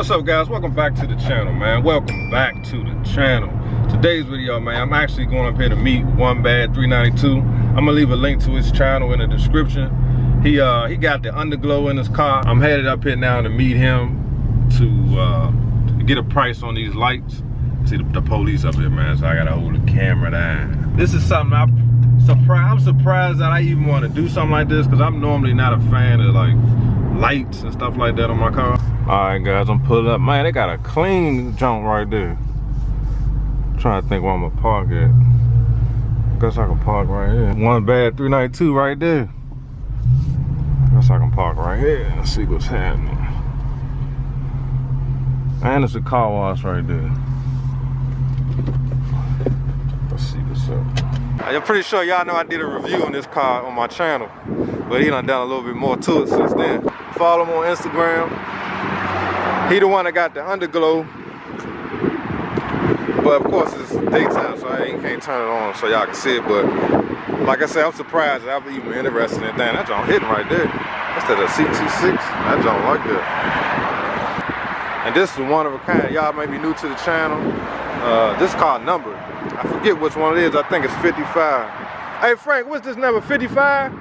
What's up, guys? Welcome back to the channel, man. Welcome back to the channel. Today's video, man, I'm actually going up here to meet Widebody. I'm gonna leave a link to his channel in the description. He got the underglow in his car. I'm headed up here now to meet him to get a price on these lights. See the police up here, man, so I gotta hold the camera down. This is something I'm surprised that I even want to do something like this, because I'm normally not a fan of like lights and stuff like that on my car. All right, guys, I'm pulling up. Man, they got a clean junk right there. I'm trying to think where I'm gonna park at. Guess I can park right here. Widebody 392 right there. Guess I can park right here and see what's happening. And it's a car wash right there. Let's see what's up. I'm pretty sure y'all know I did a review on this car on my channel, but he done a little bit more to it since then. Follow him on Instagram. He the one that got the underglow, but of course it's daytime, so I can't turn it on so y'all can see it. But like I said, I'm surprised that I'm even interested in that. That joint hitting right there. That's that a C26. That joint like that. And this is one of a kind. Y'all may be new to the channel. This car numbered. I forget which one it is. I think it's 55. Hey Frank, what's this number? 55?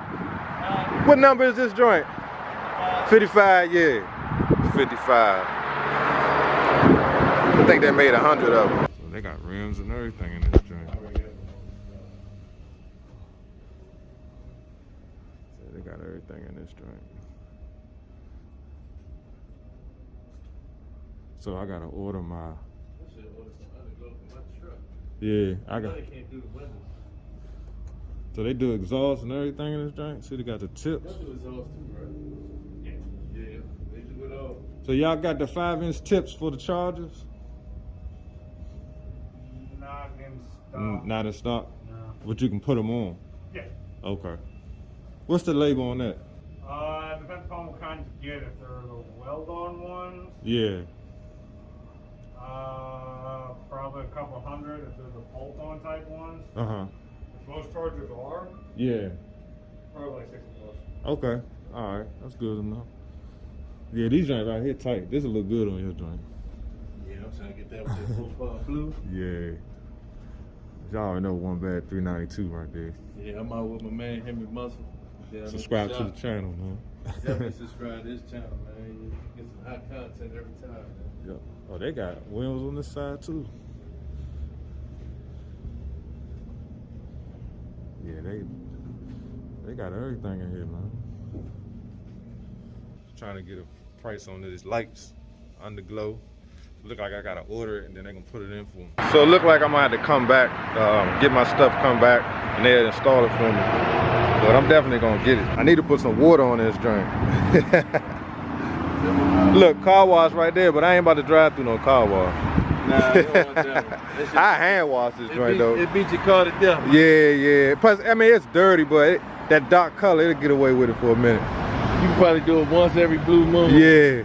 What number is this joint? 55, yeah. 55. I think they made 100 of them. So they got rims and everything in this joint. So they got everything in this joint. So I gotta order my. Yeah, I got. So they do exhaust and everything in this joint. See, they got the tips. They do exhaust too, right? Yeah, they do it all. So y'all got the 5-inch tips for the Chargers? Not in stock. Not in stock? No. But you can put them on? Yeah. Okay. What's the label on that? It depends upon what kinds you get. If they're the weld-on ones, Yeah. probably a couple hundred. If they're the bolt-on type ones, which most Chargers are, Yeah. probably like 60 bucks. Okay. All right. That's good enough. Yeah, these joints right here tight. This will look good on your joint. Yeah, I'm trying to get that with that profile blue. Yeah. Y'all already know Widebody 392 right there. Yeah, I'm out with my man Henry Muscle. Subscribe to the channel, man. Definitely subscribe to this channel, man. You get some hot content every time, man. Yep. Oh, they got wheels on this side too. Yeah, they got everything in here, man. Trying to get a price on these lights, underglow. Look like I gotta order it and then they're gonna put it in for me. So it look like I'm gonna have to come back, get my stuff, come back, and they'll install it for me. But I'm definitely gonna get it. I need to put some water on this joint. Look, car wash right there, but I ain't about to drive through no car wash. Nah, you don't want that one. I hand wash this joint though. It beat your car to death. Yeah, yeah. Plus, I mean, it's dirty, but that dark color, it'll get away with it for a minute. You can probably do it once every blue moon. Yeah.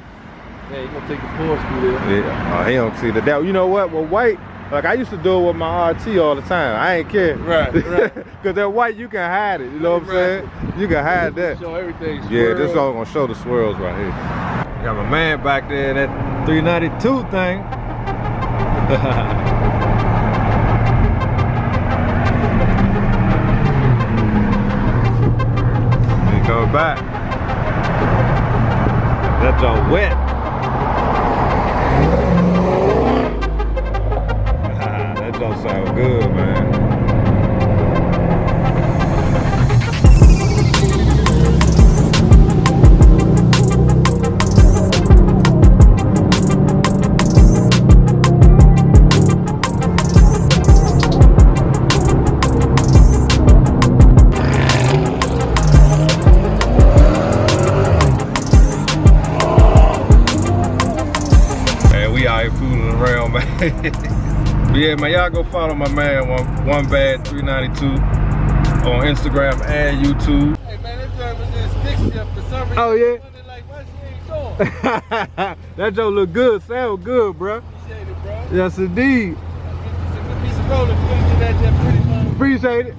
Yeah, you gonna take the force through there. Yeah. Oh, he don't see that. You know what? Well, white, like I used to do it with my RT all the time. I ain't care. Right, right. Because that white, you can hide it. You know what I'm saying? You can hide that. Show everything. Yeah, this is all gonna show the swirls right here. Got my man back there, that 392 thing. He go back. That's all wet. That don't sound good, man. Fooling around, man. But yeah, man, y'all go follow my man Widebody 392 on Instagram and YouTube. Hey man, that driver just fixed you for some reason. Oh yeah. Like, why she ain't going? That joke look good, sound good, bro. Appreciate it, bro. Yes, indeed. Get you some good piece of roller if you gonna do that, pretty much. Appreciate it.